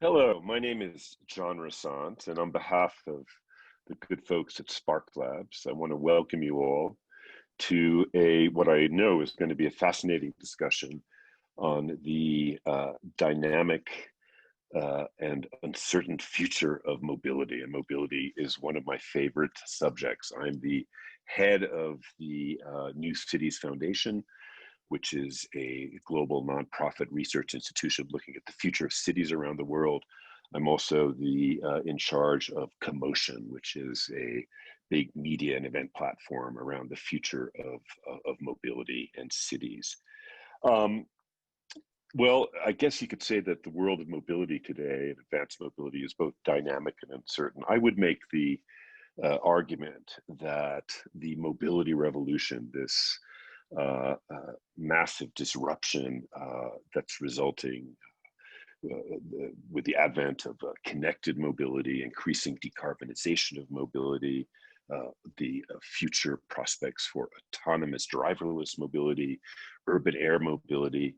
Hello, my name is John Rossant, and on behalf of the good folks at Spark Labs, I want to welcome you all to what I know is going to be a fascinating discussion on the dynamic and uncertain future of mobility. And mobility is one of my favorite subjects. I'm the head of the NewCities Foundation, which is a global nonprofit research institution looking at the future of cities around the world. I'm also in charge of CoMotion, which is a big media and event platform around the future of mobility and cities. Well, I guess you could say that the world of mobility today and advanced mobility is both dynamic and uncertain. I would make the argument that the mobility revolution, this massive disruption that's resulting with the advent of connected mobility, increasing decarbonization of mobility, the future prospects for autonomous driverless mobility, urban air mobility.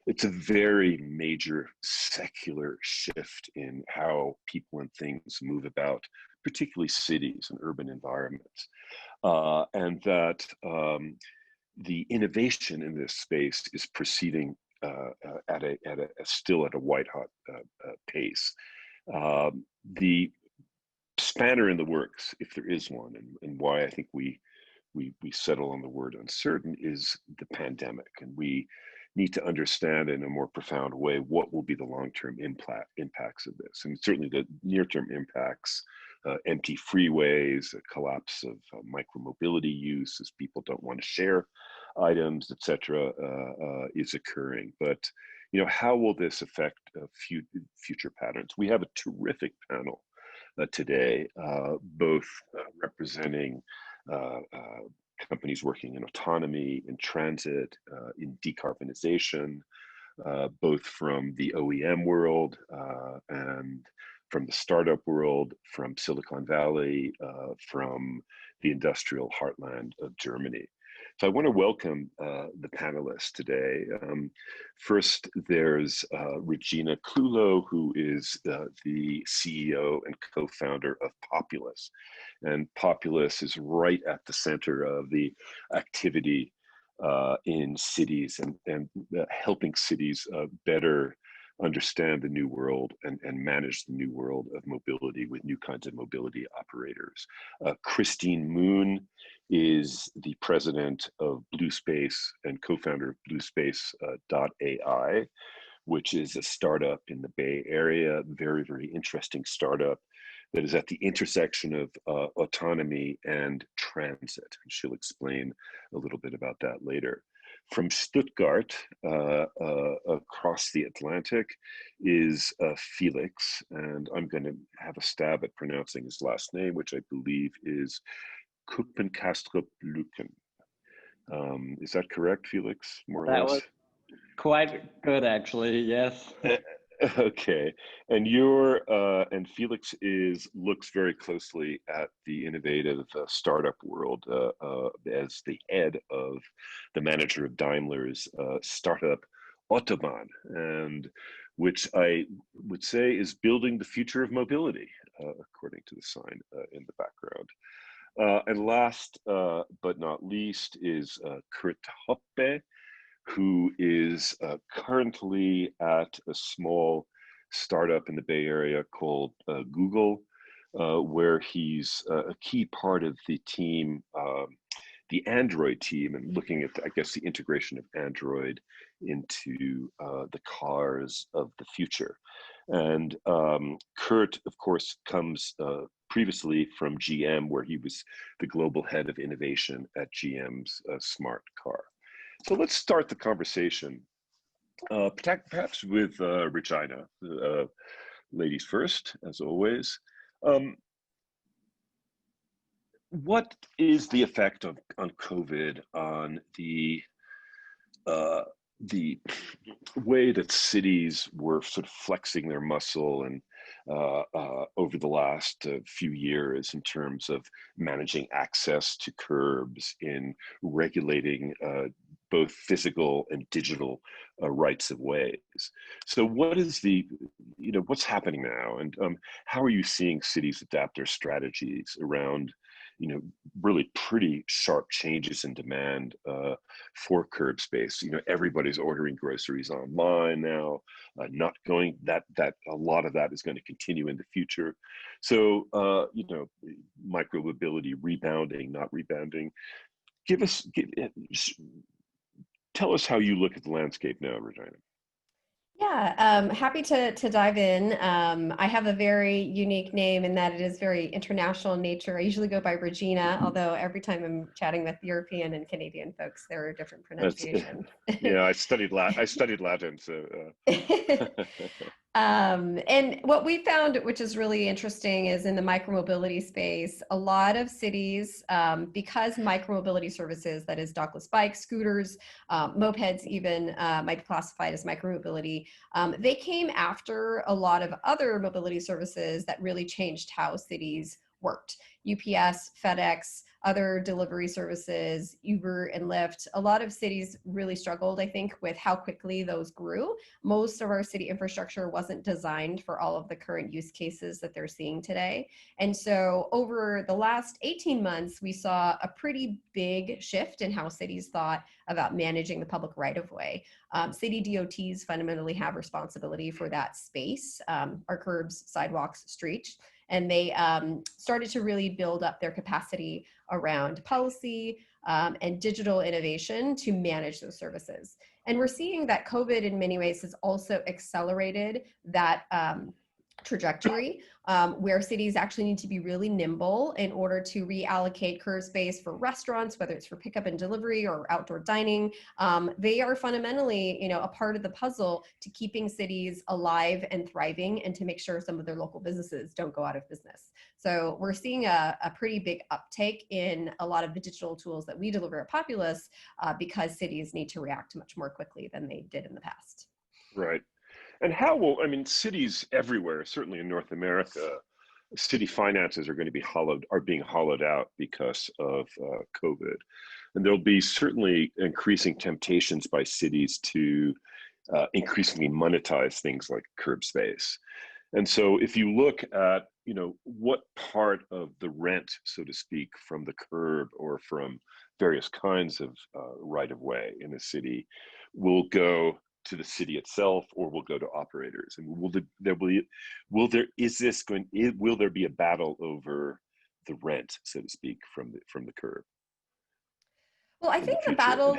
It's a very major secular shift in how people and things move about, particularly cities and urban environments. And that the innovation in this space is proceeding still at a white hot pace. The spanner in the works, if there is one, and why I think we settle on the word uncertain, is the pandemic, and we need to understand in a more profound way what will be the long-term impacts of this. And certainly the near-term impacts, empty freeways, a collapse of micromobility use as people don't want to share items, etc., is occurring. But how will this affect future patterns? We have a terrific panel today, both representing companies working in autonomy, in transit, in decarbonization, both from the OEM world and from the startup world, from Silicon Valley, from the industrial heartland of Germany. So I want to welcome the panelists today. First, there's Regina Clewlow, who is the CEO and co-founder of Populus. And Populus is right at the center of the activity in cities and helping cities better understand the new world and manage the new world of mobility with new kinds of mobility operators. Christine Moon is the president of Bluespace and co-founder of Bluespace.ai, which is a startup in the Bay Area, very, very interesting startup that is at the intersection of autonomy and transit. And she'll explain a little bit about that later. From Stuttgart, across the Atlantic, is Felix, and I'm going to have a stab at pronouncing his last name, which I believe is Koeppenkastrop-Lueker. Is that correct, Felix, more or less? That was quite good, actually, yes. Okay, and and Felix looks very closely at the innovative startup world as the head of the manager of Daimler's startup AUTOBAHN, and which I would say is building the future of mobility, according to the sign in the background. And last but not least is Kurt Hoppe, who is currently at a small startup in the Bay Area called Google, where he's a key part of the team, the Android team, and looking at, I guess, the integration of Android into the cars of the future. And Kurt, of course, comes previously from GM, where he was the global head of innovation at GM's smart car. So let's start the conversation, perhaps with Regina, ladies first, as always. What is the effect on COVID on the way that cities were sort of flexing their muscle and over the last few years in terms of managing access to curbs, in regulating both physical and digital rights of ways. So what is what's happening now, and how are you seeing cities adapt their strategies around, really pretty sharp changes in demand for curb space? Everybody's ordering groceries online now, not going, that a lot of that is going to continue in the future. So, micromobility rebounding, not rebounding. Tell us how you look at the landscape now, Regina. Yeah, happy to dive in. I have a very unique name in that it is very international in nature. I usually go by Regina, although every time I'm chatting with European and Canadian folks, there are different pronunciations. Yeah, I studied Latin, so. And what we found, which is really interesting, is in the micromobility space, a lot of cities, because micromobility services, that is dockless bikes, scooters, mopeds even, might be classified as micromobility, they came after a lot of other mobility services that really changed how cities worked. UPS, FedEx, other delivery services, Uber and Lyft. A lot of cities really struggled, I think, with how quickly those grew. Most of our city infrastructure wasn't designed for all of the current use cases that they're seeing today. And so over the last 18 months, we saw a pretty big shift in how cities thought about managing the public right-of-way. City DOTs fundamentally have responsibility for that space, our curbs, sidewalks, streets. And they started to really build up their capacity around policy and digital innovation to manage those services. And we're seeing that COVID in many ways has also accelerated that trajectory, where cities actually need to be really nimble in order to reallocate curb space for restaurants, whether it's for pickup and delivery or outdoor dining. They are fundamentally, a part of the puzzle to keeping cities alive and thriving, and to make sure some of their local businesses don't go out of business. So we're seeing a pretty big uptake in a lot of the digital tools that we deliver at Populus, because cities need to react much more quickly than they did in the past. Right. And cities everywhere, certainly in North America, city finances are being hollowed out because of COVID. And there'll be certainly increasing temptations by cities to increasingly monetize things like curb space. And so if you look at, what part of the rent, so to speak, from the curb or from various kinds of right-of-way in a city will go to the city itself, or will go to operators? And will there be a battle over the rent, so to speak, from the curb? Well, I think the battle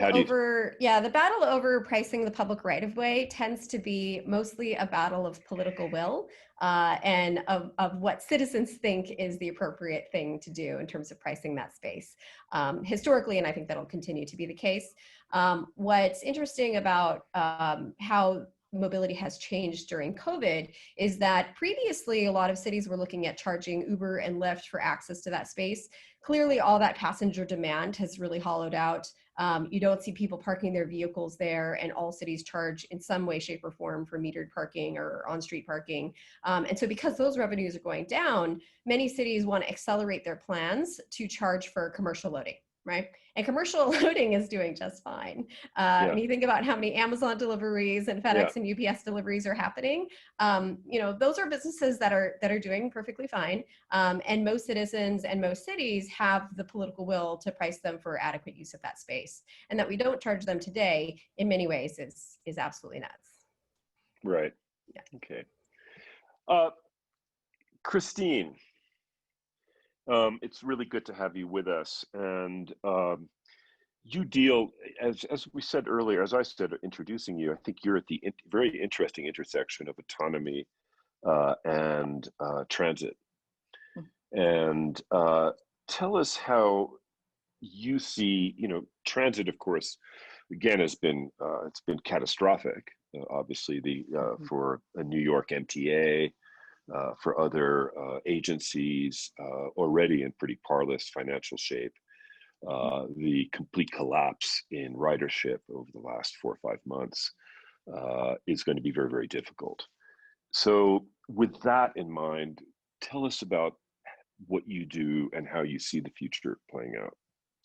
over pricing the public right-of-way tends to be mostly a battle of political will, and of what citizens think is the appropriate thing to do in terms of pricing that space. Historically, and I think that'll continue to be the case. What's interesting about how mobility has changed during COVID is that previously a lot of cities were looking at charging Uber and Lyft for access to that space. Clearly, all that passenger demand has really hollowed out. You don't see people parking their vehicles there, and all cities charge in some way, shape, or form for metered parking or on-street parking. And so because those revenues are going down, many cities want to accelerate their plans to charge for commercial loading, right? And commercial loading is doing just fine. When you think about how many Amazon deliveries and FedEx and UPS deliveries are happening, those are businesses that are doing perfectly fine. And most citizens and most cities have the political will to price them for adequate use of that space. And that we don't charge them today, in many ways, is absolutely nuts. Right. Yeah. Okay. Christine, it's really good to have you with us. And you deal, as we said earlier, as I said, introducing you, I think you're at the very interesting intersection of autonomy and transit. And tell us how you see, transit, of course, again, it's been catastrophic. Obviously, for a New York MTA, for other agencies already in pretty parlous financial shape. The complete collapse in ridership over the last 4 or 5 months is going to be very, very difficult. So with that in mind, tell us about what you do and how you see the future playing out.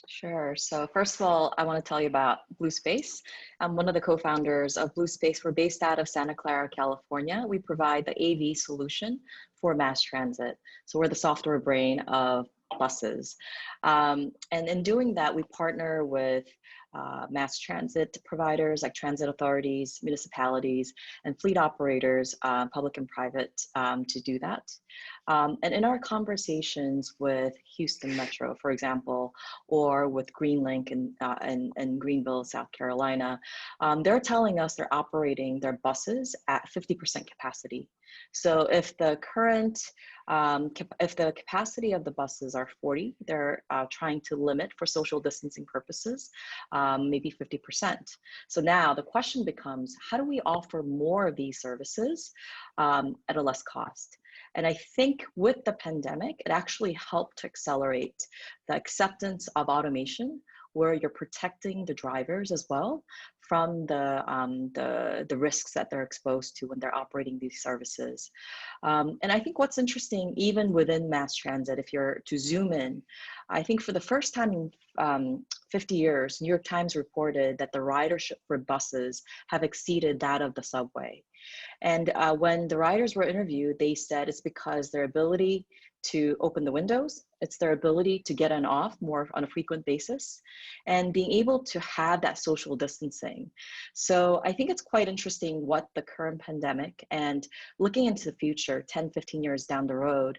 Sure. So first of all, I want to tell you about Bluespace. I'm one of the co-founders of Bluespace. We're based out of Santa Clara, California. We provide the AV solution for mass transit. So we're the software brain of buses. And in doing that, we partner with mass transit providers like transit authorities, municipalities, and fleet operators, public and private, to do that. And in our conversations with Houston Metro, for example, or with Greenlink in Greenville, South Carolina, they're telling us they're operating their buses at 50% capacity. So if the current, if the capacity of the buses are 40, they're trying to limit for social distancing purposes, maybe 50%. So now the question becomes, how do we offer more of these services at a less cost? And I think with the pandemic, it actually helped to accelerate the acceptance of automation, where you're protecting the drivers as well from the risks that they're exposed to when they're operating these services. And I think what's interesting, even within mass transit, if you're to zoom in, I think for the first time in 50 years, New York Times reported that the ridership for buses have exceeded that of the subway. And when the riders were interviewed, they said it's because their ability to open the windows, it's their ability to get on off more on a frequent basis, and being able to have that social distancing. So I think it's quite interesting what the current pandemic and looking into the future, 10, 15 years down the road,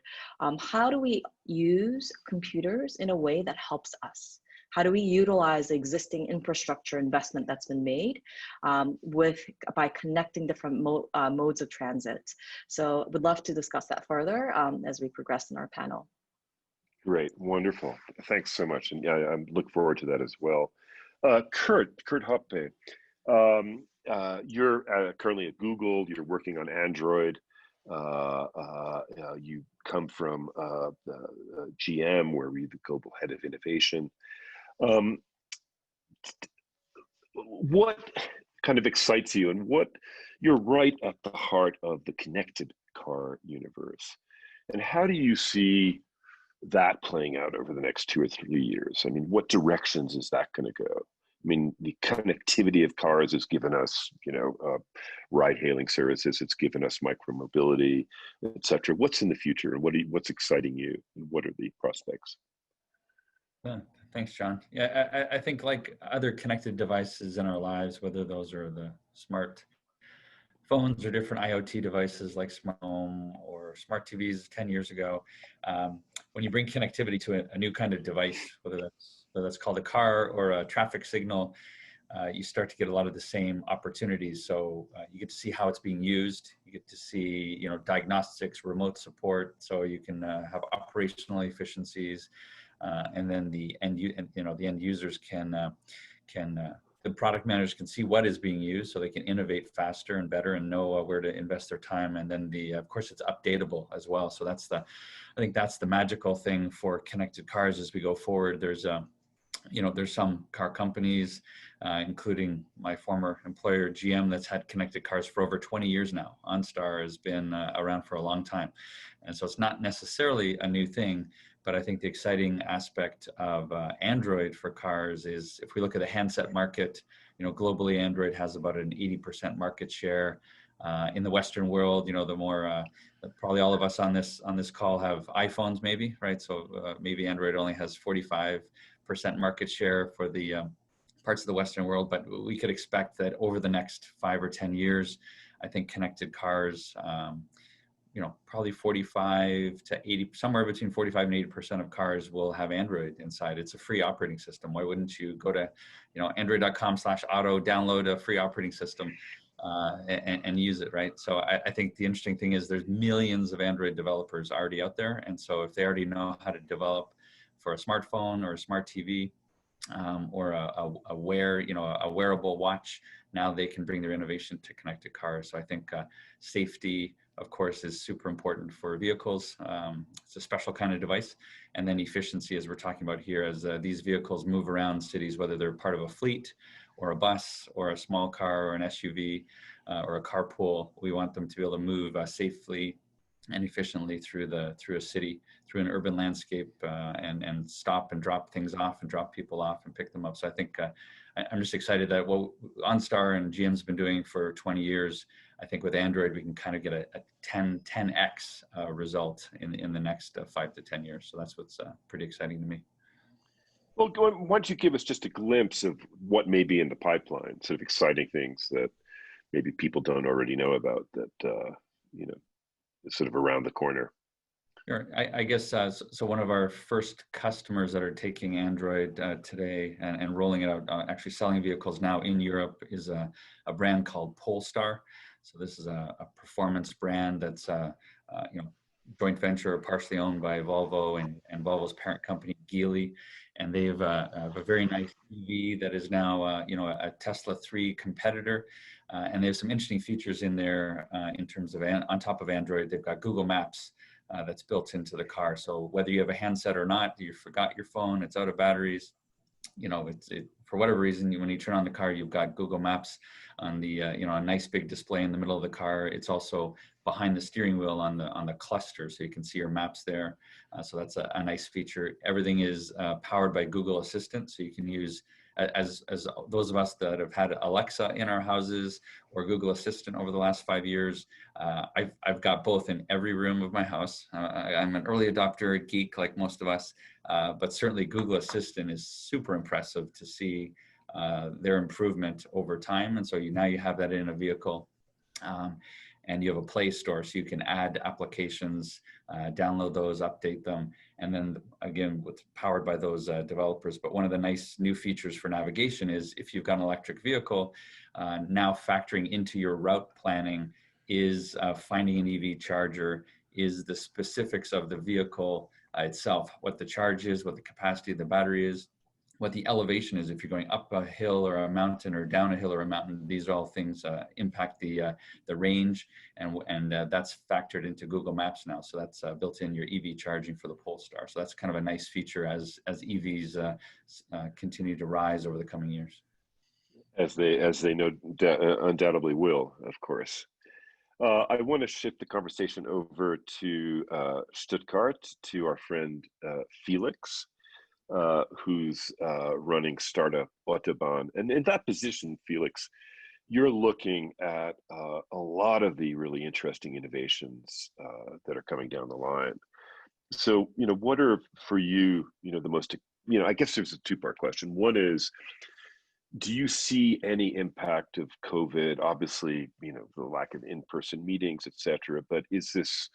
how do we use computers in a way that helps us? How do we utilize the existing infrastructure investment that's been made by connecting different modes of transit? So would love to discuss that further as we progress in our panel. Great, wonderful. Thanks so much. And yeah, I look forward to that as well. Kurt Hoppe, you're currently at Google, you're working on Android. You come from GM, where we're the global head of innovation. What kind of excites you, and what you're right at the heart of the connected car universe, and how do you see that playing out over the next 2 or 3 years? I mean, what directions is that going to go? I mean, the connectivity of cars has given us, ride-hailing services. It's given us micromobility, etc. What's in the future, and what's exciting you, and what are the prospects? Yeah, thanks, John. Yeah, I think like other connected devices in our lives, whether those are the smart phones or different IoT devices like smart home or smart TVs 10 years ago, when you bring connectivity to a new kind of device, whether that's called a car or a traffic signal, you start to get a lot of the same opportunities. So you get to see how it's being used. You get to see, diagnostics, remote support, so you can have operational efficiencies. And then the end users the product managers can see what is being used, so they can innovate faster and better and know where to invest their time. And then of course, it's updatable as well. So I think that's the magical thing for connected cars as we go forward. There's some car companies, including my former employer, GM, that's had connected cars for over 20 years now. OnStar has been around for a long time. And so it's not necessarily a new thing, but I think the exciting aspect of Android for cars is, if we look at the handset market, globally, Android has about an 80% market share. In the Western world, the more, probably all of us on this call have iPhones maybe, right? So maybe Android only has 45% market share for the parts of the Western world, but we could expect that over the next 5 or 10 years, I think connected cars, probably 45 to 80, somewhere between 45 and 80% of cars will have Android inside. It's a free operating system. Why wouldn't you go to, android.com/auto, download a free operating system and use it, right? So I think the interesting thing is there's millions of Android developers already out there. And so if they already know how to develop for a smartphone or a smart TV, or a wearable watch, now they can bring their innovation to connected cars. So I think safety, of course, is super important for vehicles. It's a special kind of device. And then efficiency, as we're talking about here, as these vehicles move around cities, whether they're part of a fleet or a bus or a small car or an SUV or a carpool, we want them to be able to move safely and efficiently through a city, through an urban landscape, and stop and drop things off and drop people off and pick them up. So I think I'm just excited that what OnStar and GM's been doing for 20 years, I think with Android we can kind of get a 10x result in the next 5 to 10 years. So that's what's pretty exciting to me. Well, why don't you give us just a glimpse of what may be in the pipeline, sort of exciting things that maybe people don't already know about that, you know, sort of around the corner. Sure. I guess so one of our first customers that are taking Android today and rolling it out, actually selling vehicles now in Europe, is a brand called Polestar. So this is a performance brand that's you know, joint venture or partially owned by Volvo and Volvo's parent company Geely, and they have a very nice EV that is now you know, a Tesla 3 competitor, and they have some interesting features in there in terms of on top of Android. They've got Google Maps that's built into the car. So whether you have a handset or not, you forgot your phone, it's out of batteries, you know, for whatever reason, when you turn on the car, you've got Google Maps on the you know, a nice big display in the middle of the car. It's also behind the steering wheel on the cluster, so you can see your maps there. So that's a nice feature. Everything is powered by Google Assistant, so you can use, as those of us that have had Alexa in our houses or Google Assistant over the last 5 years, I've got both in every room of my house. I'm an early adopter geek like most of us, but certainly Google Assistant is super impressive to see their improvement over time. And so now you have that in a vehicle. And you have a Play Store, so you can add applications, download those, update them, and then again, powered by those developers. But one of the nice new features for navigation is if you've got an electric vehicle, now factoring into your route planning is finding an EV charger, is the specifics of the vehicle itself, what the charge is, what the capacity of the battery is, what the elevation is, if you're going up a hill or a mountain or down a hill or a mountain. These are all things impact the range, and that's factored into Google Maps now. So that's built in your EV charging for the Polestar. So that's kind of a nice feature as EVs continue to rise over the coming years. As they know, undoubtedly will, of course. I want to shift the conversation over to Stuttgart, to our friend Felix, who's running startup AUTOBAHN. And in that position, Felix, you're looking at a lot of the really interesting innovations that are coming down the line. So, you know, what are for you, you know, the most, you know, I guess there's a two-part question. One is, do you see any impact of COVID? Obviously, you know, the lack of in-person meetings, et cetera, but is this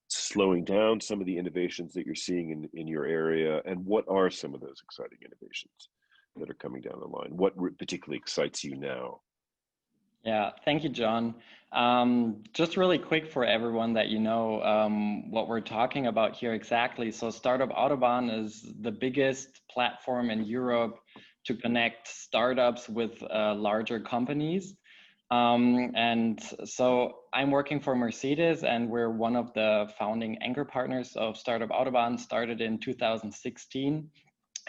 slowing down some of the innovations that you're seeing in your area? And what are some of those exciting innovations that are coming down the line? What particularly excites you now? Yeah, thank you, John. Just really quick for everyone that you know what we're talking about here exactly. So Startup AUTOBAHN is the biggest platform in Europe to connect startups with larger companies. And so I'm working for Mercedes, and we're one of the founding anchor partners of Startup AUTOBAHN, started in 2016.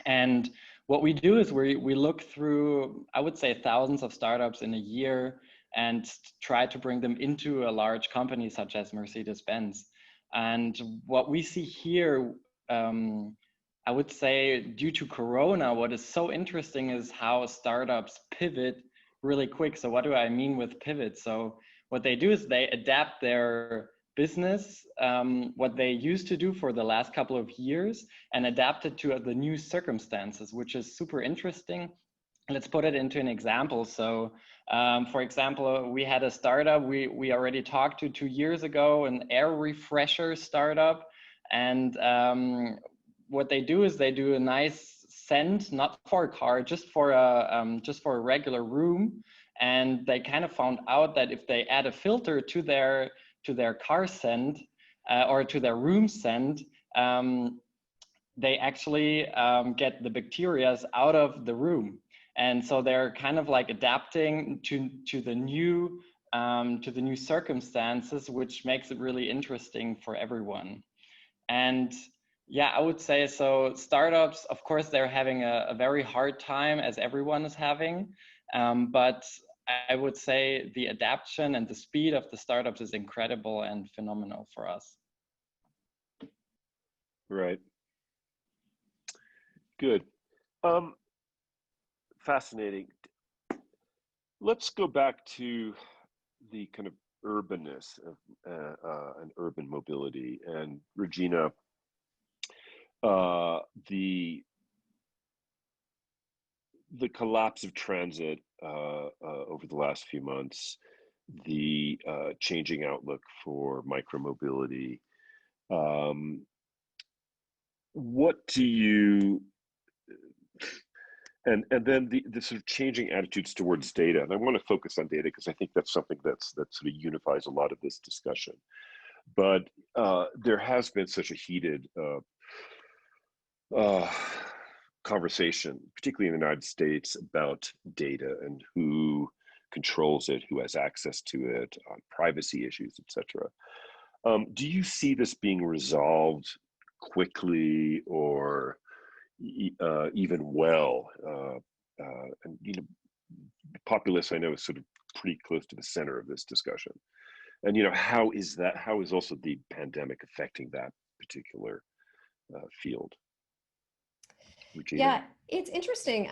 And what we do is we look through, I would say, thousands of startups in a year and try to bring them into a large company such as Mercedes-Benz. And what we see here, I would say, due to Corona, what is so interesting is how startups pivot really quick. So what do I mean with pivot? So what they do is they adapt their business, what they used to do for the last couple of years, and adapt it to the new circumstances, which is super interesting. Let's put it into an example. So for example, we had a startup we already talked to 2 years ago, an air refresher startup. And what they do is they do a nice scent, not for a car, just for a regular room. And they kind of found out that if they add a filter to their car scent or to their room scent, they actually get the bacteria out of the room. And so they're kind of like adapting to the new circumstances, which makes it really interesting for everyone. And yeah, I would say so. Startups, of course, they're having a very hard time, as everyone is having. But I would say the adaptation and the speed of the startups is incredible and phenomenal for us. Right. Good. Fascinating. Let's go back to the kind of urbanness of and urban mobility. And Regina, the collapse of transit over the last few months, the changing outlook for micromobility. What do you, and then the sort of changing attitudes towards data, and I want to focus on data because I think that's something that sort of unifies a lot of this discussion. But there has been such a heated conversation, particularly in the United States, about data and who controls it, who has access to it, on privacy issues, etc. Do you see this being resolved quickly or even well? And you know, Populus, I know, is sort of pretty close to the center of this discussion. And you know, how is also the pandemic affecting that particular field? Regina? Yeah, it's interesting.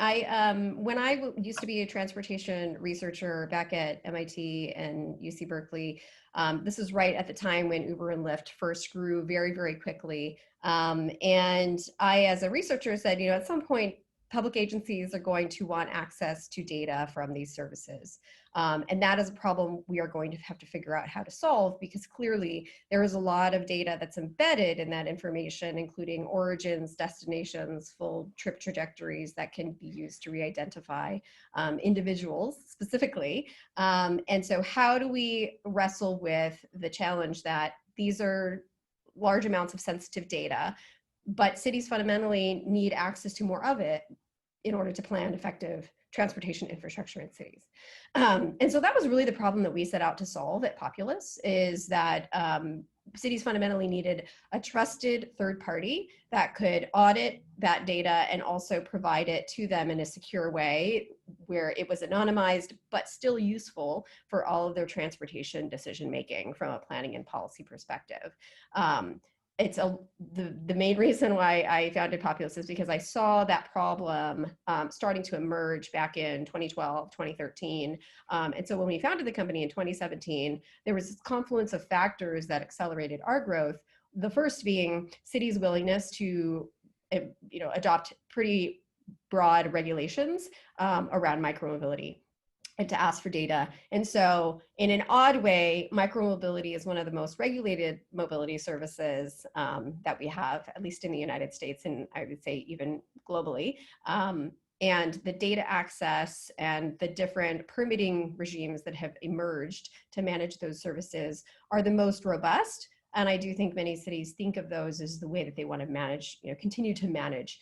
When I used to be a transportation researcher back at MIT and UC Berkeley, this is right at the time when Uber and Lyft first grew very, very quickly. And I, as a researcher, said, you know, at some point, public agencies are going to want access to data from these services. And that is a problem we are going to have to figure out how to solve, because clearly there is a lot of data that's embedded in that information, including origins, destinations, full trip trajectories that can be used to re-identify individuals specifically. And so how do we wrestle with the challenge that these are large amounts of sensitive data, but cities fundamentally need access to more of it in order to plan effective transportation infrastructure in cities. And so that was really the problem that we set out to solve at Populus, is that cities fundamentally needed a trusted third party that could audit that data and also provide it to them in a secure way where it was anonymized, but still useful for all of their transportation decision-making from a planning and policy perspective. It's the main reason why I founded Populus is because I saw that problem starting to emerge back in 2012, 2013. And so when we founded the company in 2017, there was this confluence of factors that accelerated our growth. The first being cities' willingness to adopt pretty broad regulations around micromobility and to ask for data. And so in an odd way, micromobility is one of the most regulated mobility services that we have, at least in the United States, and I would say even globally. And the data access and the different permitting regimes that have emerged to manage those services are the most robust. And I do think many cities think of those as the way that they want to manage, continue to manage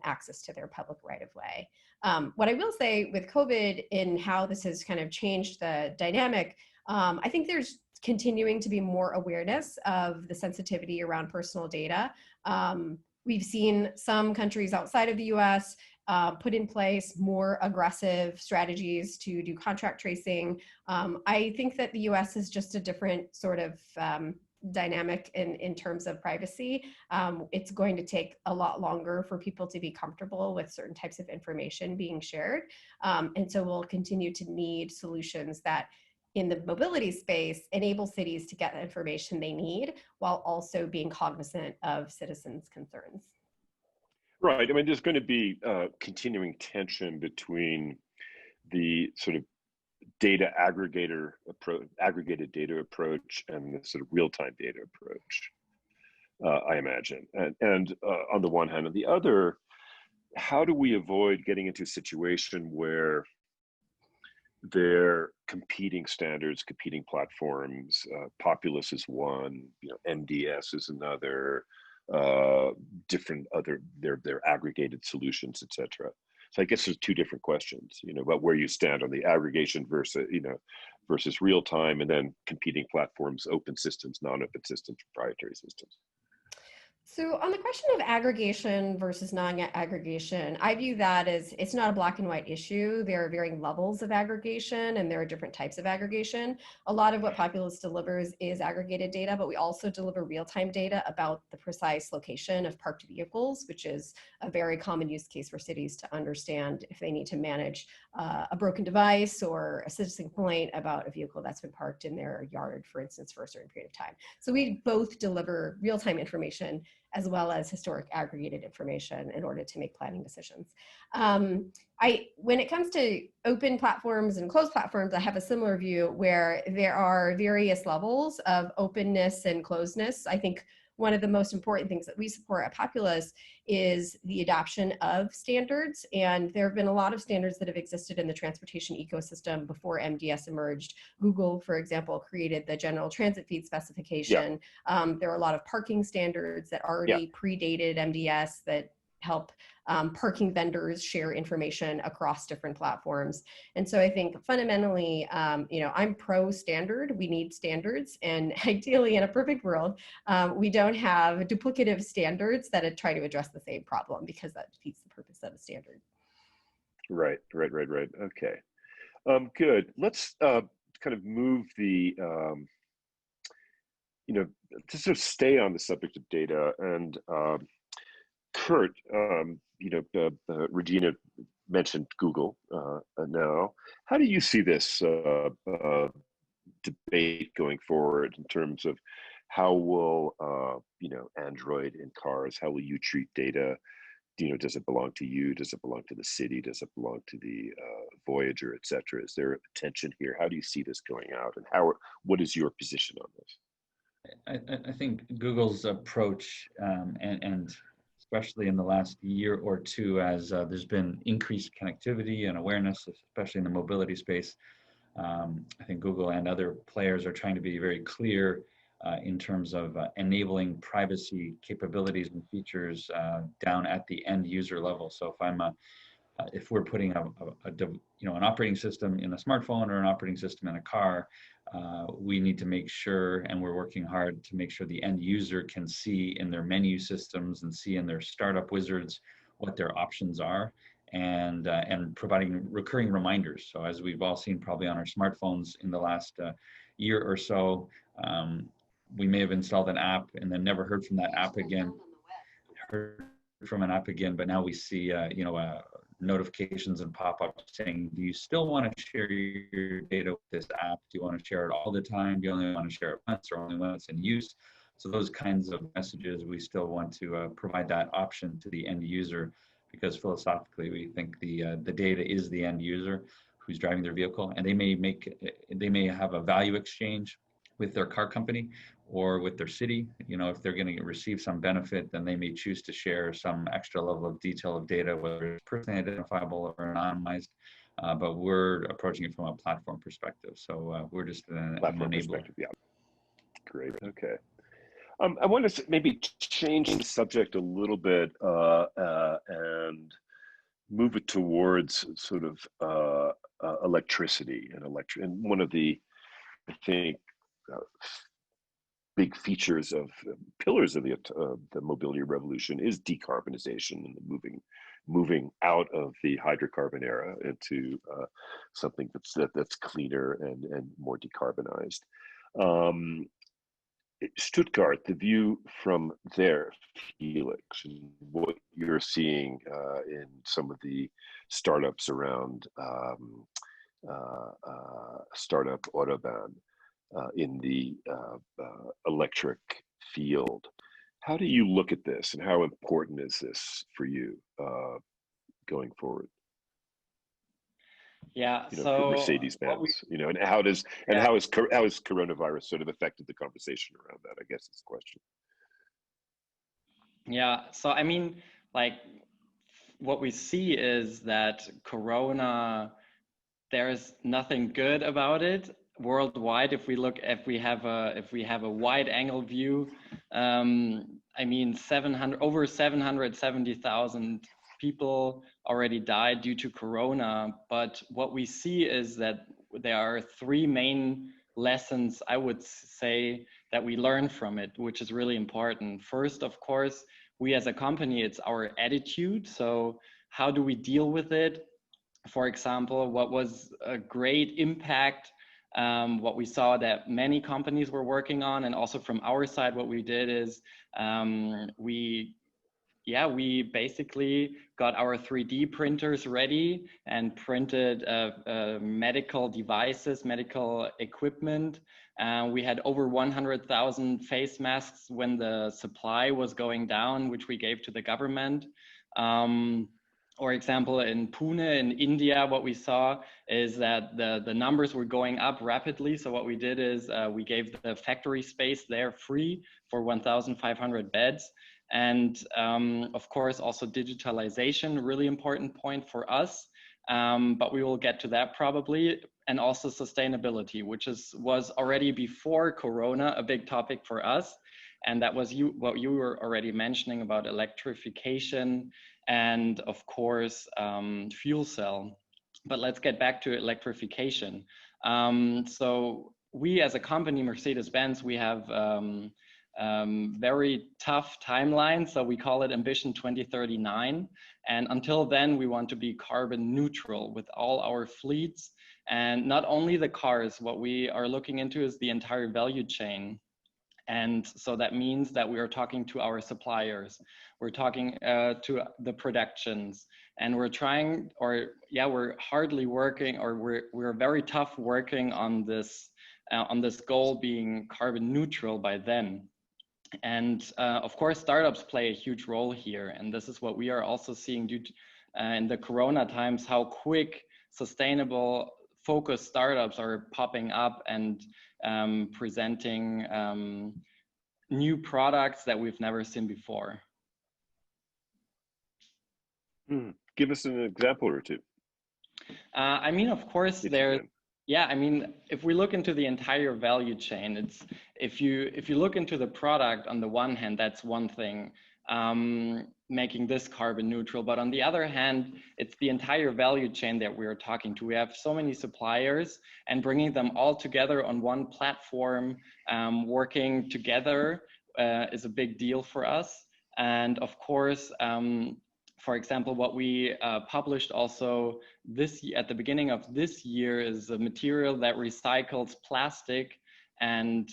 access to their public right-of-way. What I will say with COVID and how this has kind of changed the dynamic, I think there's continuing to be more awareness of the sensitivity around personal data. We've seen some countries outside of the US put in place more aggressive strategies to do contract tracing. I think that the US is just a different sort of dynamic in terms of privacy. It's going to take a lot longer for people to be comfortable with certain types of information being shared. And so we'll continue to need solutions that in the mobility space enable cities to get the information they need while also being cognizant of citizens' concerns. Right. I mean, there's going to be continuing tension between the sort of data aggregated data approach and the sort of real-time data approach, I imagine. And on the one hand, on the other, how do we avoid getting into a situation where they're competing standards, competing platforms? Populus is one, MDS is another, different other, their aggregated solutions, etc. So I guess there's two different questions, about where you stand on the aggregation versus real time, and then competing platforms, open systems, non-open systems, proprietary systems. So on the question of aggregation versus non-aggregation, I view that as it's not a black and white issue. There are varying levels of aggregation and there are different types of aggregation. A lot of what Populus delivers is aggregated data, but we also deliver real-time data about the precise location of parked vehicles, which is a very common use case for cities to understand if they need to manage a broken device or a citizen complaint about a vehicle that's been parked in their yard, for instance, for a certain period of time. So we both deliver real-time information as well as historic aggregated information in order to make planning decisions. When it comes to open platforms and closed platforms, I have a similar view where there are various levels of openness and closedness. I think one of the most important things that we support at Populus is the adoption of standards. And there have been a lot of standards that have existed in the transportation ecosystem before MDS emerged. Google, for example, created the general transit feed specification. There are a lot of parking standards that already predated MDS that help parking vendors share information across different platforms. And so I think fundamentally, I'm pro standard. We need standards. And ideally, in a perfect world, we don't have duplicative standards that try to address the same problem, because that defeats the purpose of a standard. Right. Okay. Good. Let's kind of move the, to sort of stay on the subject of data. And Kurt, Regina mentioned Google now. How do you see this debate going forward in terms of how will, Android in cars, how will you treat data? Does it belong to you? Does it belong to the city? Does it belong to the Voyager, et cetera? Is there a tension here? How do you see this going out? And what is your position on this? I think Google's approach, and especially in the last year or two, as there's been increased connectivity and awareness, especially in the mobility space, I think Google and other players are trying to be very clear in terms of enabling privacy capabilities and features down at the end user level. So if we're putting an operating system in a smartphone or an operating system in a car, we need to make sure, and we're working hard to make sure the end user can see in their menu systems and see in their startup wizards what their options are, and providing recurring reminders. So as we've all seen probably on our smartphones in the last year or so, we may have installed an app and then never heard from that app again, but now we see notifications and pop-ups saying, do you still want to share your data with this app? Do you want to share it all the time? Do you only want to share it once, or only when it's in use? So those kinds of messages, we still want to provide that option to the end user, because philosophically we think the data is the end user who's driving their vehicle, and they may have a value exchange with their car company or with their city. If they're going to receive some benefit, then they may choose to share some extra level of detail of data, whether it's personally identifiable or anonymized. But we're approaching it from a platform perspective. So we're just an enabler. Yeah. Great. Okay. I want to maybe change the subject a little bit and move it towards sort of electricity and one of the, I think, big features of pillars of the mobility revolution is decarbonization and moving out of the hydrocarbon era into something that's cleaner and more decarbonized. Stuttgart, the view from there, Felix, and what you're seeing in some of the startups around startup AUTOBAHN in the electric field. How do you look at this, and how important is this for you going forward? Yeah, for Mercedes-Benz, and how has coronavirus sort of affected the conversation around that? I guess is the question. Yeah, so I mean, what we see is that Corona, there's nothing good about it worldwide. If we have a wide angle view, I mean, over 770,000 people already died due to Corona. But what we see is that there are three main lessons, I would say, that we learn from it, which is really important. First, of course, we as a company, it's our attitude. So how do we deal with it? For example, what was a great impact, what we saw that many companies were working on, and also from our side, what we did is we basically got our 3D printers ready and printed medical devices, medical equipment. We had over 100,000 face masks when the supply was going down, which we gave to the government. For example, in Pune, in India, what we saw is that the numbers were going up rapidly. So what we did is we gave the factory space there free for 1,500 beds. And of course, also digitalization, really important point for us. But we will get to that probably. And also sustainability, which was already before Corona a big topic for us. And that was what you were already mentioning about electrification and of course, fuel cell. But let's get back to electrification. So we as a company, Mercedes-Benz, we have very tough timeline. So we call it Ambition 2039. And until then, we want to be carbon neutral with all our fleets. And not only the cars, what we are looking into is the entire value chain. And so that means that we are talking to our suppliers, we're talking to the productions, and we're trying, or we're hardly working, or we're very tough working on this goal being carbon neutral by then. And of course, startups play a huge role here. And this is what we are also seeing due to, in the Corona times, how quick sustainable focused startups are popping up and presenting new products that we've never seen before. Give us an example or two. I mean, of course, I mean, if we look into the entire value chain, it's if you look into the product, on the one hand, that's one thing, making this carbon neutral. But on the other hand, it's the entire value chain that we're talking to. We have so many suppliers, and bringing them all together on one platform, working together is a big deal for us. And of course, for example, what we published also at the beginning of this year is a material that recycles plastic and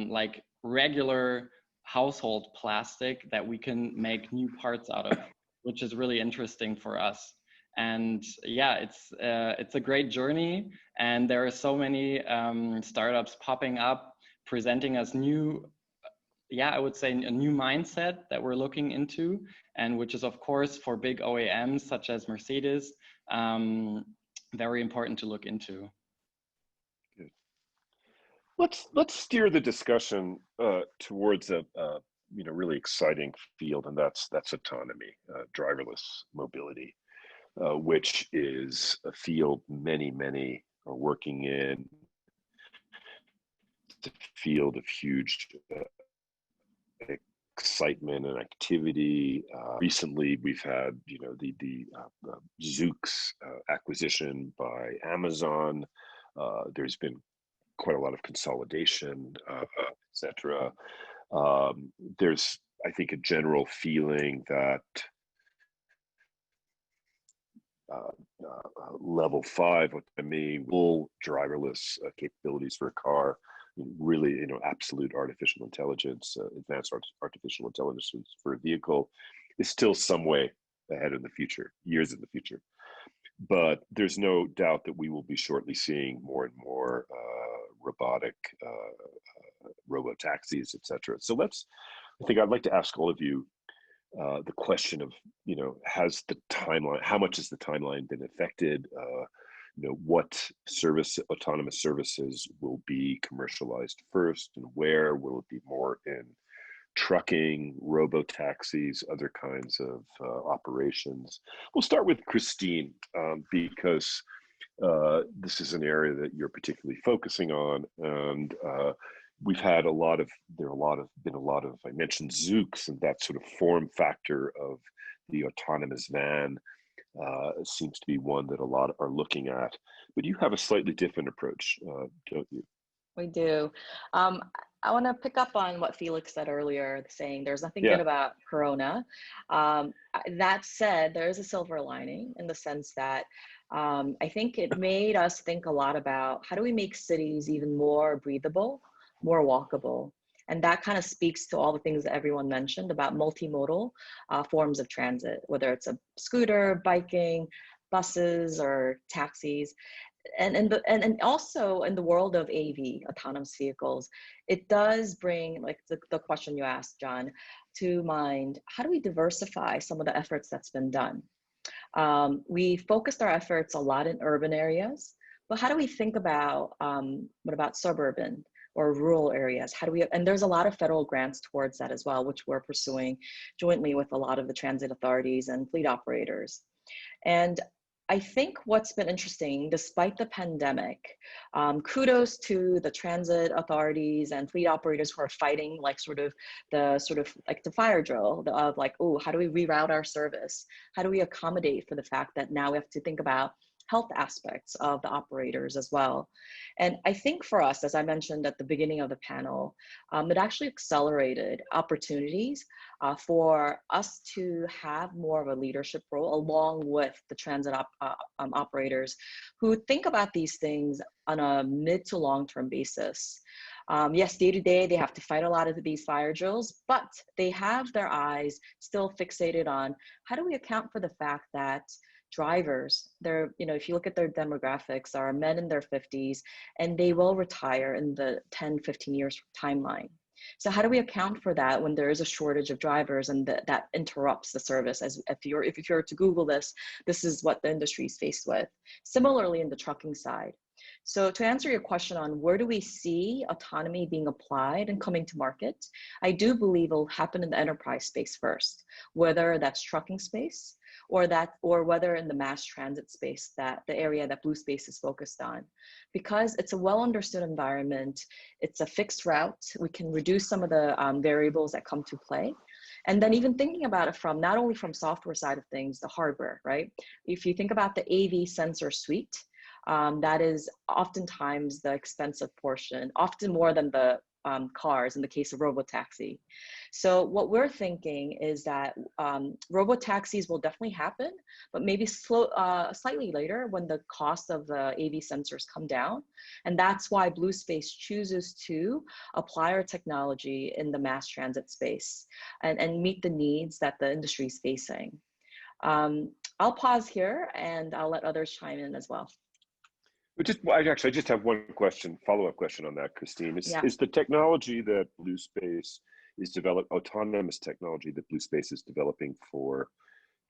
like regular household plastic that we can make new parts out of, which is really interesting for us. And it's a great journey, and there are so many startups popping up, presenting us new, I would say a new mindset that we're looking into, and which is of course for big OEMs such as Mercedes, very important to look into. Good. Let's steer the discussion towards a really exciting field, and that's autonomy, driverless mobility, which is a field many are working in. It's a field of huge excitement and activity. Recently, we've had the Zoox acquisition by Amazon. There's been quite a lot of consolidation, etc. There's, I think, a general feeling that level 5 autonomy, full driverless capabilities for a car, really, absolute artificial intelligence, advanced artificial intelligence for a vehicle is still some way ahead in the future, years in the future. But there's no doubt that we will be shortly seeing more and more robotic robo-taxis, etc. So I think I'd like to ask all of you the question of, has the timeline, how much has the timeline been affected? What autonomous services will be commercialized first, and where will it be more in trucking, robo-taxis, other kinds of operations? We'll start with Christine, because this is an area that you're particularly focusing on, and we've had been a lot of, I mentioned Zoox, and that sort of form factor of the autonomous van seems to be one that a lot are looking at. But you have a slightly different approach, don't you? We do. I want to pick up on what Felix said earlier, saying there's nothing Yeah. good about Corona. That said, there is a silver lining in the sense that I think it made us think a lot about how do we make cities even more breathable, more walkable. And that kind of speaks to all the things that everyone mentioned about multimodal forms of transit, whether it's a scooter, biking, buses, or taxis. And also in the world of AV, autonomous vehicles, it does bring, like the question you asked, John, to mind, how do we diversify some of the efforts that's been done? We focused our efforts a lot in urban areas, but how do we think about, what about suburban or rural areas? How do we, and there's a lot of federal grants towards that as well, which we're pursuing jointly with a lot of the transit authorities and fleet operators. And I think what's been interesting, despite the pandemic, kudos to the transit authorities and fleet operators who are fighting like the fire drill of like, oh, how do we reroute our service? How do we accommodate for the fact that now we have to think about health aspects of the operators as well. And I think for us, as I mentioned at the beginning of the panel, it actually accelerated opportunities for us to have more of a leadership role along with the transit operators who think about these things on a mid to long-term basis. Yes, day to day, they have to fight a lot of these fire drills, but they have their eyes still fixated on how do we account for the fact that drivers, they're, if you look at their demographics, are men in their 50s, and they will retire in the 10, 15 years timeline. So how do we account for that when there is a shortage of drivers and that interrupts the service? As if you're to Google this is what the industry is faced with. Similarly in the trucking side. So to answer your question on where do we see autonomy being applied and coming to market, I do believe it'll happen in the enterprise space first, whether that's trucking space or whether in the mass transit space, that the area that Bluespace is focused on. Because it's a well understood environment, it's a fixed route, we can reduce some of the variables that come to play. And then even thinking about it from not only from software side of things, the hardware, right? If you think about the AV sensor suite, that is oftentimes the expensive portion, often more than the cars in the case of robotaxi. So what we're thinking is that robotaxis will definitely happen, but maybe slightly later when the cost of the AV sensors come down. And that's why Bluespace chooses to apply our technology in the mass transit space and meet the needs that the industry is facing. I'll pause here and I'll let others chime in as well. I just have one question, follow-up question on that, Christine. Is the technology that Bluespace is autonomous technology that Bluespace is developing for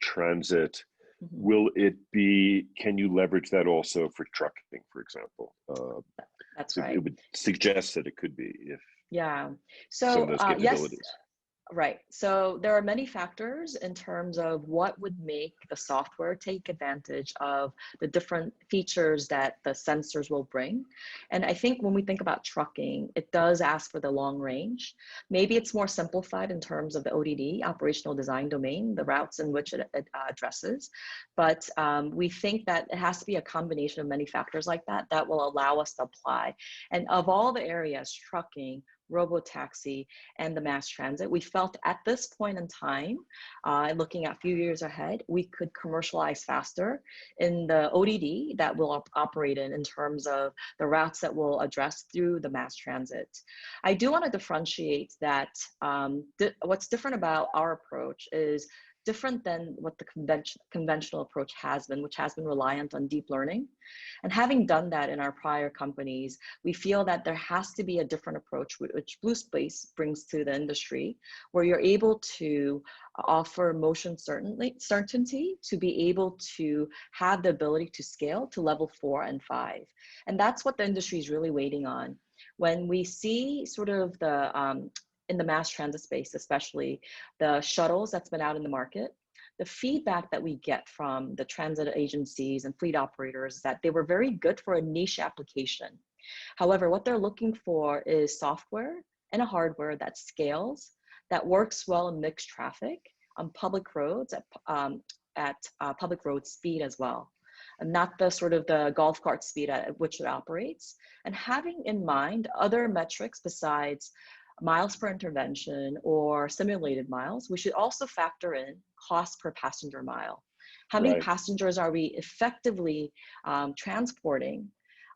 transit, can you leverage that also for trucking, for example? That's so right. It would suggest that it could be if so some of those capabilities. Yes. Right. So there are many factors in terms of what would make the software take advantage of the different features that the sensors will bring. And I think when we think about trucking, it does ask for the long range. Maybe it's more simplified in terms of the ODD, operational design domain, the routes in which it addresses. But we think that it has to be a combination of many factors like that that will allow us to apply. And of all the areas, trucking, robotaxi, and the mass transit, we felt at this point in time, looking at a few years ahead, we could commercialize faster in the ODD that we'll operate in terms of the routes that we'll address through the mass transit. I do want to differentiate that what's different about our approach is different than what the conventional approach has been, which has been reliant on deep learning. And having done that in our prior companies, we feel that there has to be a different approach, which Bluespace brings to the industry, where you're able to offer motion certainty to be able to have the ability to scale to level 4 and 5. And that's what the industry is really waiting on. When we see sort of the in the mass transit space, especially the shuttles that's been out in the market, the feedback that we get from the transit agencies and fleet operators is that they were very good for a niche application. However, what they're looking for is software and a hardware that scales, that works well in mixed traffic on public roads at public road speed as well. and not the sort of the golf cart speed at which it operates, and having in mind other metrics besides miles per intervention or simulated miles. We should also factor in cost per passenger mile. How many passengers are we effectively transporting?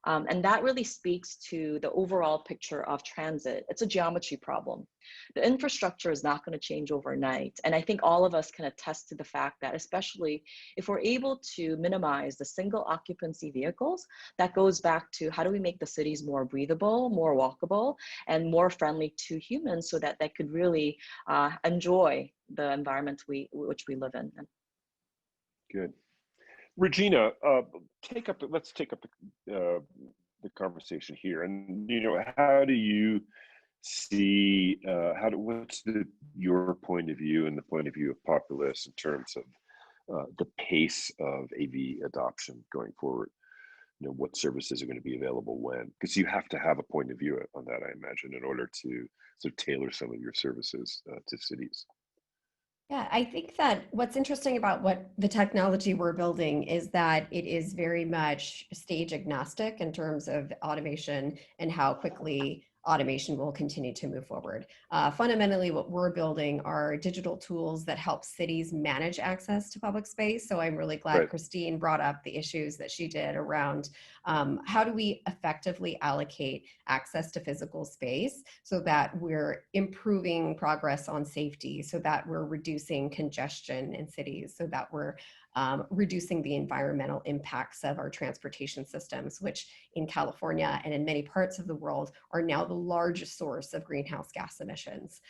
And that really speaks to the overall picture of transit. It's a geometry problem. The infrastructure is not going to change overnight. And I think all of us can attest to the fact that, especially if we're able to minimize the single occupancy vehicles, that goes back to how do we make the cities more breathable, more walkable, and more friendly to humans so that they could really enjoy the environment which we live in. Good. Regina, let's take up the conversation here. And, you know, how do you see, what's your point of view and the point of view of Populus in terms of the pace of AV adoption going forward? You know, what services are going to be available when? Because you have to have a point of view on that, I imagine, in order to sort of tailor some of your services to cities. Yeah, I think that what's interesting about what the technology we're building is that it is very much stage agnostic in terms of automation and how quickly automation will continue to move forward. Fundamentally, what we're building are digital tools that help cities manage access to public space. So I'm really glad Christine brought up the issues that she did around how do we effectively allocate access to physical space so that we're improving progress on safety, so that we're reducing congestion in cities, so that we're reducing the environmental impacts of our transportation systems, which in California and in many parts of the world are now the largest source of greenhouse gas emissions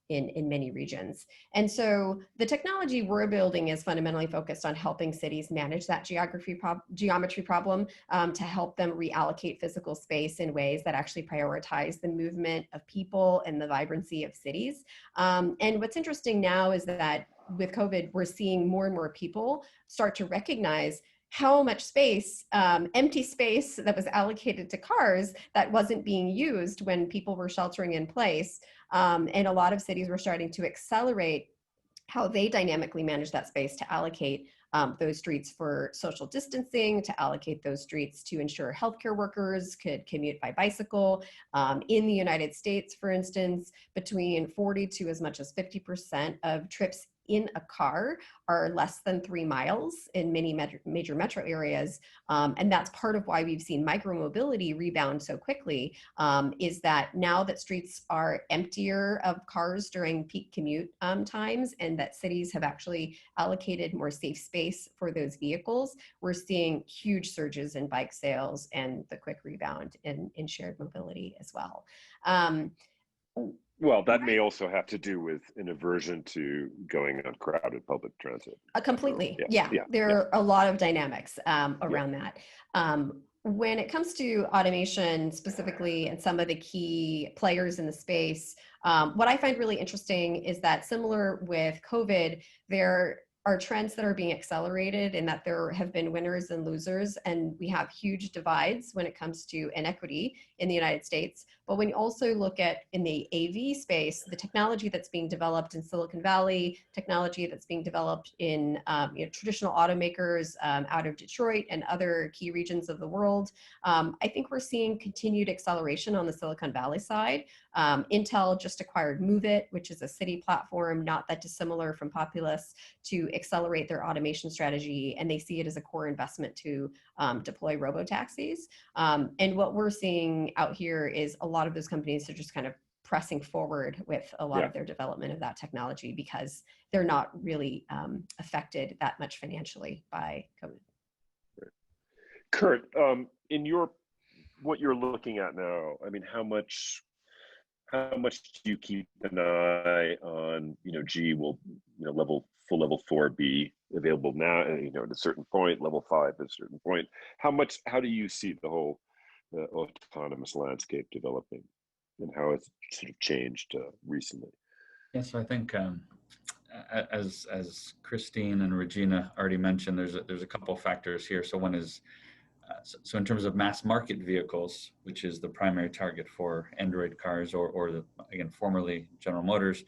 in many regions. And so the technology we're building is fundamentally focused on helping cities manage that geometry problem to help them reallocate physical space in ways that actually prioritize the movement of people and the vibrancy of cities. And what's interesting now is that with COVID, we're seeing more and more people start to recognize how much space, empty space that was allocated to cars that wasn't being used when people were sheltering in place. And a lot of cities were starting to accelerate how they dynamically manage that space to allocate those streets for social distancing, to allocate those streets to ensure healthcare workers could commute by bicycle. In the United States, for instance, between 40 to as much as 50% of trips in a car are less than 3 miles in many major metro areas. And that's part of why we've seen micromobility rebound so quickly, is that now that streets are emptier of cars during peak commute times, and that cities have actually allocated more safe space for those vehicles, we're seeing huge surges in bike sales and the quick rebound in shared mobility as well. Well, that may also have to do with an aversion to going on crowded public transit. Completely, yeah. There are a lot of dynamics around that. When it comes to automation specifically and some of the key players in the space, what I find really interesting is that similar with COVID, there are trends that are being accelerated and that there have been winners and losers, and we have huge divides when it comes to inequity in the United States. But when you also look at in the AV space, the technology that's being developed in Silicon Valley, technology that's being developed in traditional automakers out of Detroit and other key regions of the world, I think we're seeing continued acceleration on the Silicon Valley side. Intel just acquired MoveIt, which is a city platform not that dissimilar from Populus, to accelerate their automation strategy, and they see it as a core investment to deploy robotaxis. And what we're seeing out here is a lot of those companies are just kind of pressing forward with a lot of their development of that technology because they're not really affected that much financially by COVID. Kurt, in what you're looking at now, I mean, how much do you keep an eye on, will, full level 4 be available now, at a certain point, level 5 at a certain point? How do you see the whole autonomous landscape developing and how it's sort of changed recently? Yes, I think as Christine and Regina already mentioned, there's a couple of factors here. So one is, so in terms of mass market vehicles, which is the primary target for Android cars or again, formerly General Motors,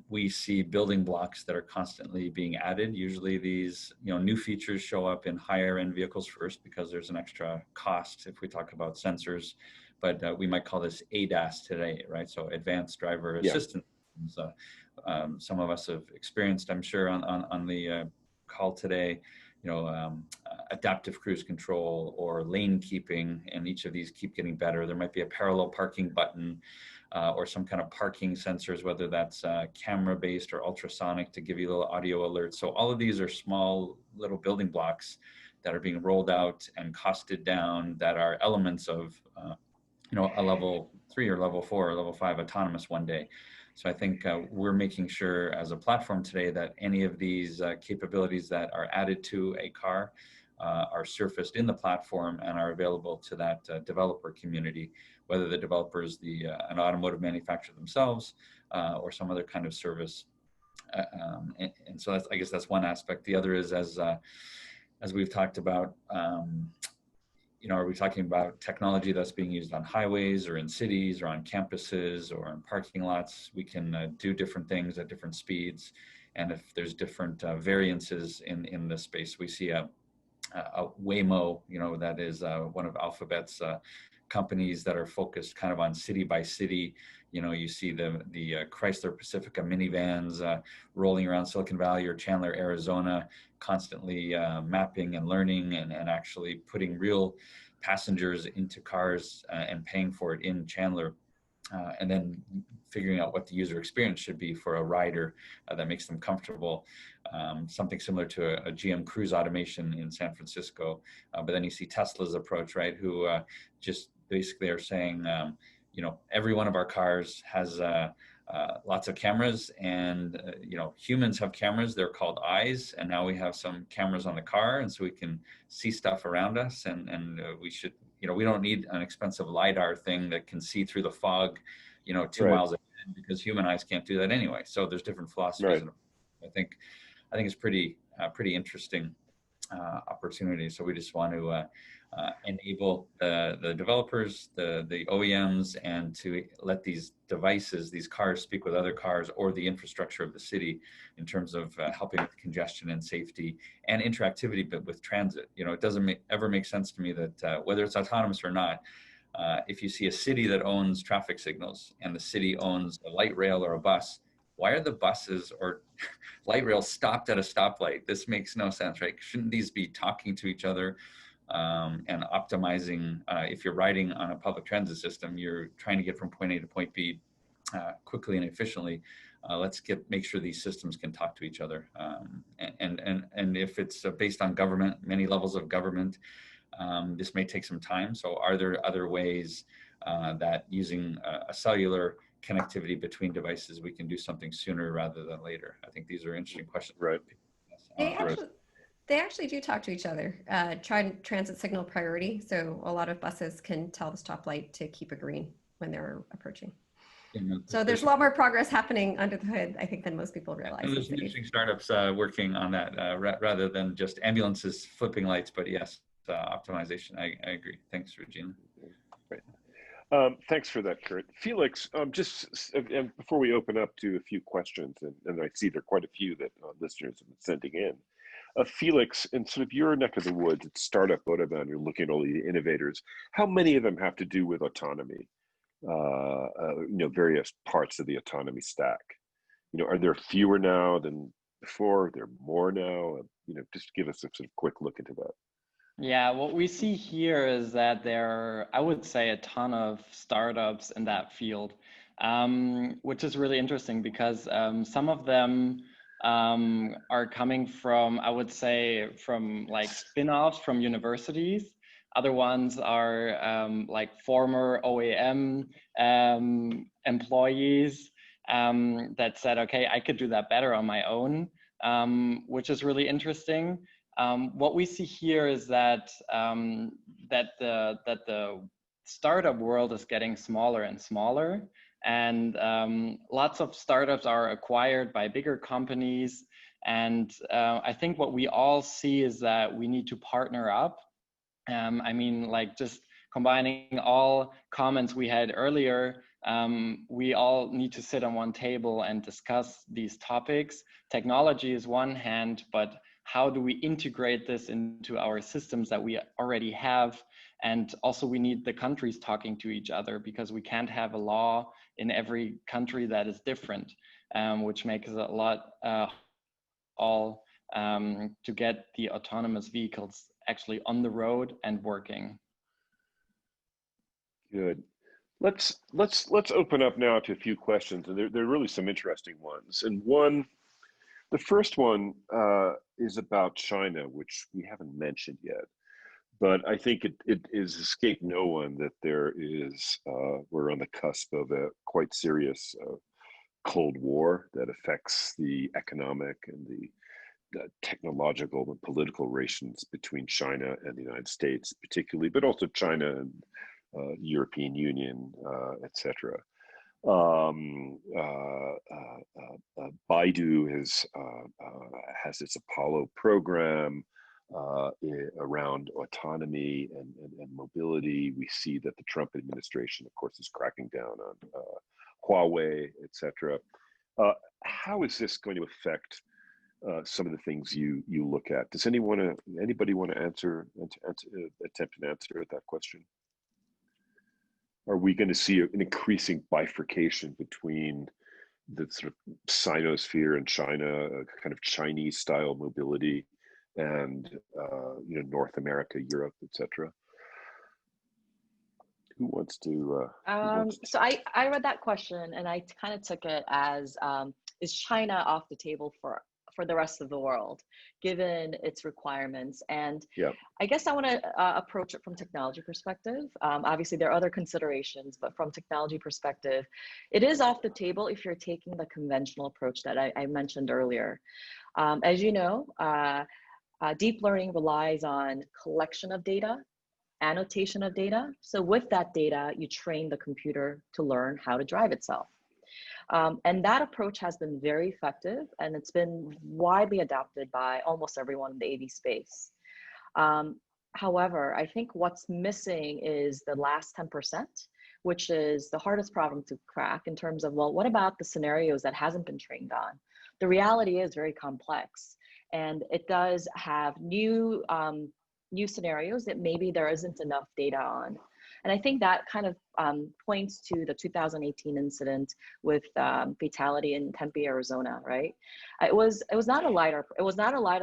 we see building blocks that are constantly being added. Usually these, new features show up in higher end vehicles first because there's an extra cost if we talk about sensors, but we might call this ADAS today, right? So advanced driver assistance. Some of us have experienced, I'm sure, on the call today, adaptive cruise control or lane keeping, and each of these keep getting better. There might be a parallel parking button or some kind of parking sensors, whether that's camera-based or ultrasonic to give you little audio alerts. So all of these are small little building blocks that are being rolled out and costed down that are elements of, a level 3 or level 4 or level 5 autonomous one day. So I think we're making sure as a platform today that any of these capabilities that are added to a car are surfaced in the platform and are available to that developer community, whether the developer is an automotive manufacturer themselves or some other kind of service. And so I guess that's one aspect. The other is, as we've talked about, are we talking about technology that's being used on highways or in cities or on campuses or in parking lots? We can do different things at different speeds. And if there's different variances in this space, we see a Waymo, that is one of Alphabet's companies that are focused kind of on city by city. You see the Chrysler Pacifica minivans rolling around Silicon Valley or Chandler, Arizona, constantly mapping and learning and actually putting real passengers into cars and paying for it in Chandler. And then figuring out what the user experience should be for a rider that makes them comfortable. Something similar to a GM Cruise Automation in San Francisco. But then you see Tesla's approach, right? Who just basically are saying, every one of our cars has lots of cameras, and humans have cameras. They're called eyes, and now we have some cameras on the car, and so we can see stuff around us. And we should, we don't need an expensive LiDAR thing that can see through the fog, 2 miles ahead, because human eyes can't do that anyway. So there's different philosophies. Right. I think it's pretty interesting opportunity. So we just want to enable the developers, the OEMs, and to let these devices, these cars, speak with other cars or the infrastructure of the city in terms of helping with congestion and safety and interactivity, but with transit. It doesn't ever make sense to me that whether it's autonomous or not, if you see a city that owns traffic signals and the city owns a light rail or a bus, why are the buses or light rails stopped at a stoplight? This makes no sense, right? Shouldn't these be talking to each other and optimizing? If you're riding on a public transit system, you're trying to get from point A to point B quickly and efficiently. Let's make sure these systems can talk to each other. And if it's based on government, many levels of government, this may take some time. So are there other ways that using a cellular connectivity between devices, we can do something sooner rather than later? I think these are interesting questions. Right. They actually do talk to each other. Transit signal priority. So a lot of buses can tell the stoplight to keep it green when they're approaching. So there's a lot more progress happening under the hood, I think, than most people realize. And there's interesting startups working on that rather than just ambulances flipping lights, but yes, optimization. I agree. Thanks, Regina. Right. Thanks for that, Kurt. Felix, just before we open up to a few questions, and I see there are quite a few that listeners have been sending in. Felix, in sort of your neck of the woods, at Startup AUTOBAHN, you're looking at all the innovators. How many of them have to do with autonomy? Various parts of the autonomy stack. Are there fewer now than before? Are there more now? Just give us a sort of quick look into that. Yeah, what we see here is that there are, I would say, a ton of startups in that field, which is really interesting because some of them are coming from, I would say, from like spin-offs from universities. Other ones are like former OEM employees that said, okay, I could do that better on my own, which is really interesting. What we see here is that that the startup world is getting smaller and smaller, and lots of startups are acquired by bigger companies. And I think what we all see is that we need to partner up. I mean, like just combining all comments we had earlier, we all need to sit on one table and discuss these topics. Technology is one hand, but how do we integrate this into our systems that we already have? And also we need the countries talking to each other, because we can't have a law in every country that is different, which makes it a lot to get the autonomous vehicles actually on the road and working. Good. Let's open up now to a few questions, and there are really some interesting ones. And the first one is about China, which we haven't mentioned yet, but I think it is escaped no one that there is we're on the cusp of a quite serious Cold War that affects the economic and the technological and political relations between China and the United States, particularly, but also China and European Union, etc. Baidu has its Apollo program around autonomy and mobility. We see that the Trump administration, of course, is cracking down on Huawei, etc. How is this going to affect some of the things you look at? Does anybody want to attempt an answer at that question? Are we going to see an increasing bifurcation between the sort of Sinosphere in China, a kind of Chinese-style mobility, and North America, Europe, etc.? Who wants to? So I read that question and I kind of took it as, is China off the table for the rest of the world, given its requirements? And yeah. I guess I want to approach it from technology perspective. Obviously, there are other considerations, but from technology perspective, it is off the table if you're taking the conventional approach that I mentioned earlier. As you know, deep learning relies on collection of data, annotation of data. So with that data, you train the computer to learn how to drive itself. And that approach has been very effective, and it's been widely adopted by almost everyone in the AV space. However, I think what's missing is the last 10%, which is the hardest problem to crack in terms of, well, what about the scenarios that hasn't been trained on? The reality is very complex, and it does have new scenarios that maybe there isn't enough data on. And I think that kind of points to the 2018 incident with fatality in Tempe, Arizona, right? It was not a LiDAR,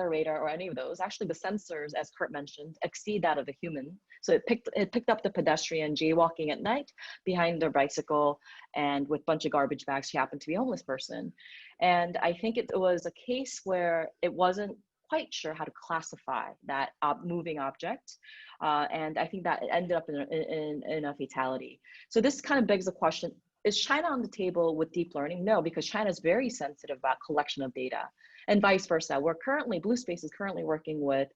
radar or any of those. Actually, the sensors, as Kurt mentioned, exceed that of the human. So it picked up the pedestrian jaywalking at night behind their bicycle, and with a bunch of garbage bags, she happened to be a homeless person. And I think it was a case where it wasn't quite sure how to classify that moving object. And I think that it ended up in a fatality. So this kind of begs the question, is China on the table with deep learning? No, because China is very sensitive about collection of data, and vice versa. Bluespace is currently working with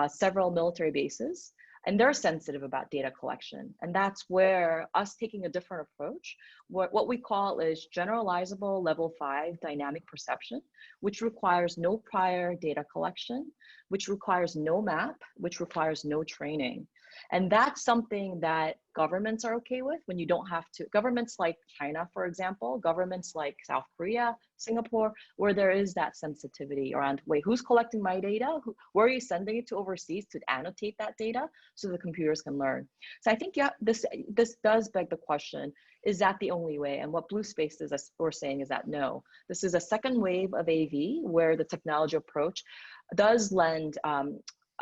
several military bases, and they're sensitive about data collection. And that's where us taking a different approach, what we call is generalizable level 5 dynamic perception, which requires no prior data collection, which requires no map, which requires no training. And that's something that governments are okay with when you don't have to. Governments like China, for example, governments like South Korea, Singapore, where there is that sensitivity around, wait, who's collecting my data? Where are you sending it to overseas to annotate that data so the computers can learn? So I think this does beg the question, is that the only way? And what Bluespace is we're saying is that no, this is a second wave of AV where the technology approach does lend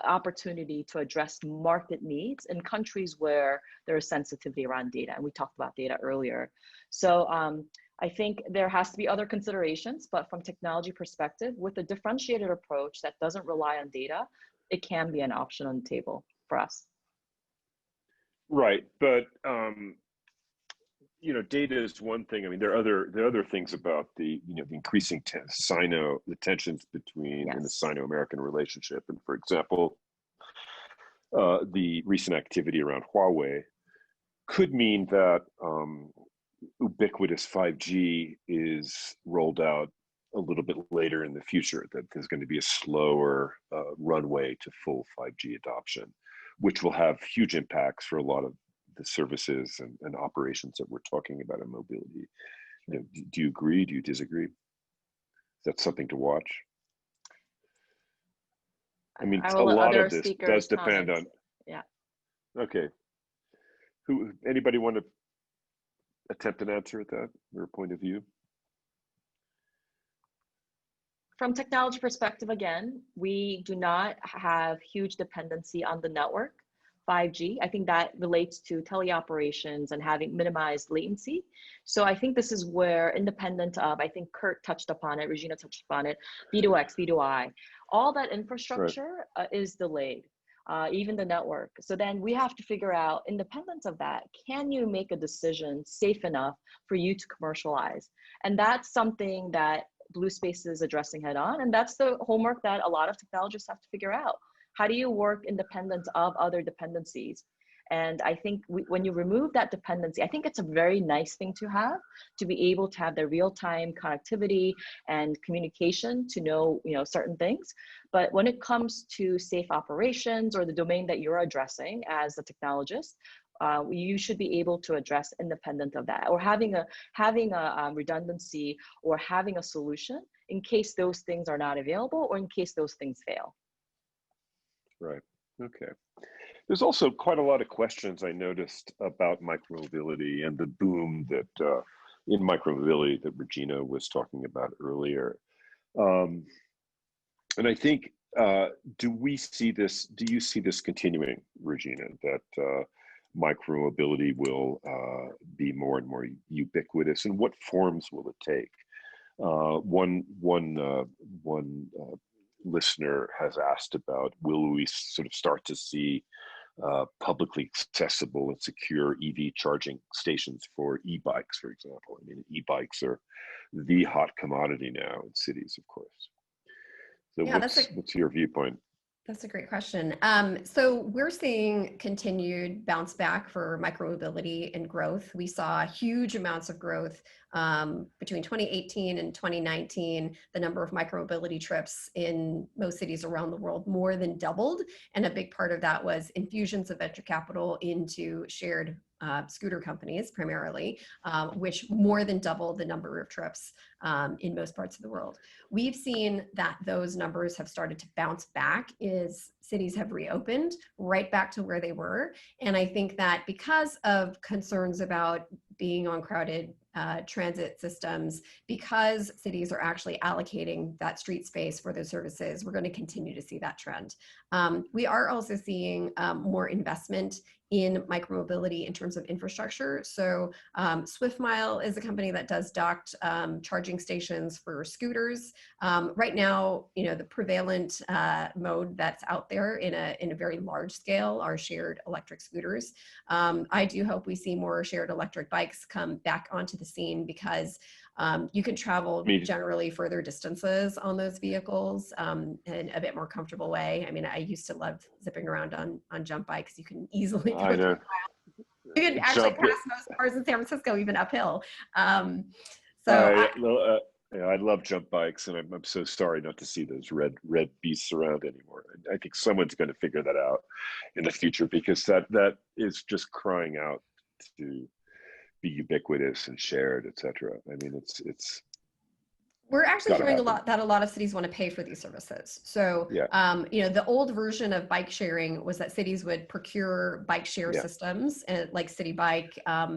opportunity to address market needs in countries where there is sensitivity around data. And we talked about data earlier. So I think there has to be other considerations, but from technology perspective, with a differentiated approach that doesn't rely on data, it can be an option on the table for us. Right, but data is one thing. I mean, there are other things about the the increasing the tensions between in the Sino-American relationship, and for example, the recent activity around Huawei could mean that ubiquitous 5G is rolled out a little bit later in the future. That there's going to be a slower runway to full 5G adoption, which will have huge impacts for a lot of the services and operations that we're talking about in mobility. You know, do you agree? Do you disagree? Is that something to watch? I mean, a lot of this does depend on. Yeah. Okay. Anybody want to attempt an answer at that, or a point of view? From technology perspective, again, we do not have huge dependency on the network. 5G, I think that relates to teleoperations and having minimized latency. So I think this is where, independent of, I think Kurt touched upon it, Regina touched upon it, V2X, V2I, all that infrastructure is delayed, even the network. So then we have to figure out, independent of that, can you make a decision safe enough for you to commercialize? And that's something that Bluespace is addressing head on. And that's the homework that a lot of technologists have to figure out. How do you work independent of other dependencies? And I think when you remove that dependency, I think it's a very nice thing to be able to have the real-time connectivity and communication to know, certain things. But when it comes to safe operations or the domain that you're addressing as a technologist, you should be able to address independent of that, or having a redundancy or having a solution in case those things are not available or in case those things fail. Right. Okay. There's also quite a lot of questions I noticed about micromobility and the boom that in micromobility that Regina was talking about earlier. And I think, do you see this continuing, Regina, that micromobility will be more and more ubiquitous, and what forms will it take? One listener has asked about, will we sort of start to see publicly accessible and secure EV charging stations for e-bikes, for example? I mean, e-bikes are the hot commodity now in cities, of course. So yeah, what's your viewpoint? That's a great question. So we're seeing continued bounce back for micromobility and growth. We saw huge amounts of growth between 2018 and 2019. The number of micromobility trips in most cities around the world more than doubled. And a big part of that was infusions of venture capital into shared scooter companies primarily, which more than doubled the number of trips in most parts of the world. We've seen that those numbers have started to bounce back as cities have reopened right back to where they were. And I think that because of concerns about being on crowded transit systems, because cities are actually allocating that street space for those services, we're going to continue to see that trend. We are also seeing more investment in micromobility in terms of infrastructure. So SwiftMile is a company that does docked charging stations for scooters. Right now, the prevalent mode that's out there in a very large scale are shared electric scooters. I do hope we see more shared electric bikes come back onto the scene, because you can travel generally further distances on those vehicles in a bit more comfortable way. I mean, I used to love zipping around on jump bikes. You can easily go through you can actually pass most cars in San Francisco even uphill. I love jump bikes, and I'm so sorry not to see those red beasts around anymore. I think someone's going to figure that out in the future, because that is just crying out to be ubiquitous and shared, etc. I mean, it's we're actually hearing a lot of cities want to pay for these services. So, the old version of bike sharing was that cities would procure bike share systems, like City Bike,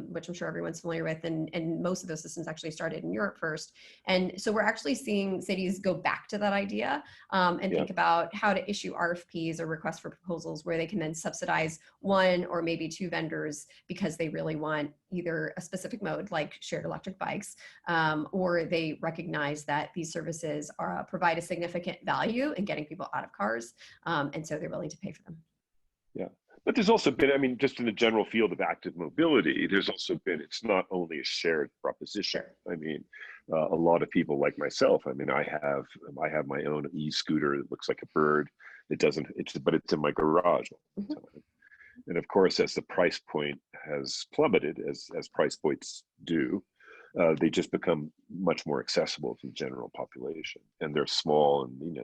which I'm sure everyone's familiar with, and most of those systems actually started in Europe first. And so we're actually seeing cities go back to that idea and think about how to issue RFPs or requests for proposals, where they can then subsidize one or maybe two vendors because they really want either a specific mode like shared electric bikes, or they recognize that these services provide a significant value in getting people out of cars, and so they're willing to pay for them. Yeah, but there's also been, I mean, just in the general field of active mobility, there's also been, it's not only a shared proposition. I mean, a lot of people like myself, I mean, I have my own e-scooter that looks like a bird. But it's in my garage all the time. And of course, as the price point has plummeted, as price points do, they just become much more accessible to the general population, and they're small, and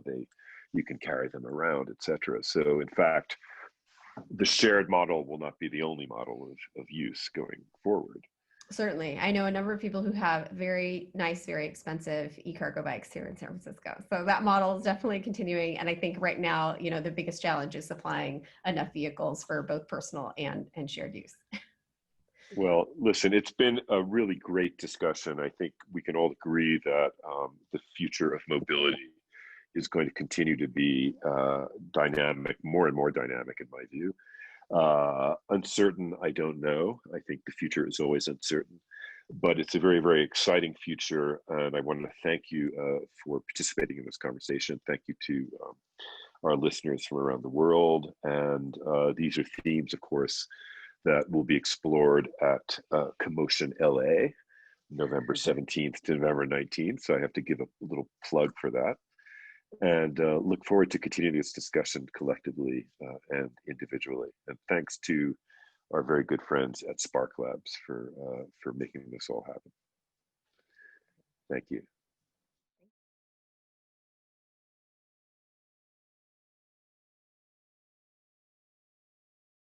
you can carry them around, etc. So in fact, the shared model will not be the only model of use going forward. Certainly. I know a number of people who have very nice, very expensive e-cargo bikes here in San Francisco. So that model is definitely continuing. And I think right now, you know, the biggest challenge is supplying enough vehicles for both personal and shared use. Well, listen, it's been a really great discussion. I think we can all agree that the future of mobility is going to continue to be dynamic, more and more dynamic in my view. Uncertain, I don't know. I think the future is always uncertain, but it's a very, very exciting future. And I want to thank you for participating in this conversation. Thank you to our listeners from around the world. And these are themes, of course, that will be explored at CoMotion LA, November 17th to November 19th. So I have to give a little plug for that. And look forward to continuing this discussion collectively and individually. And thanks to our very good friends at Spark Labs for making this all happen. Thank you.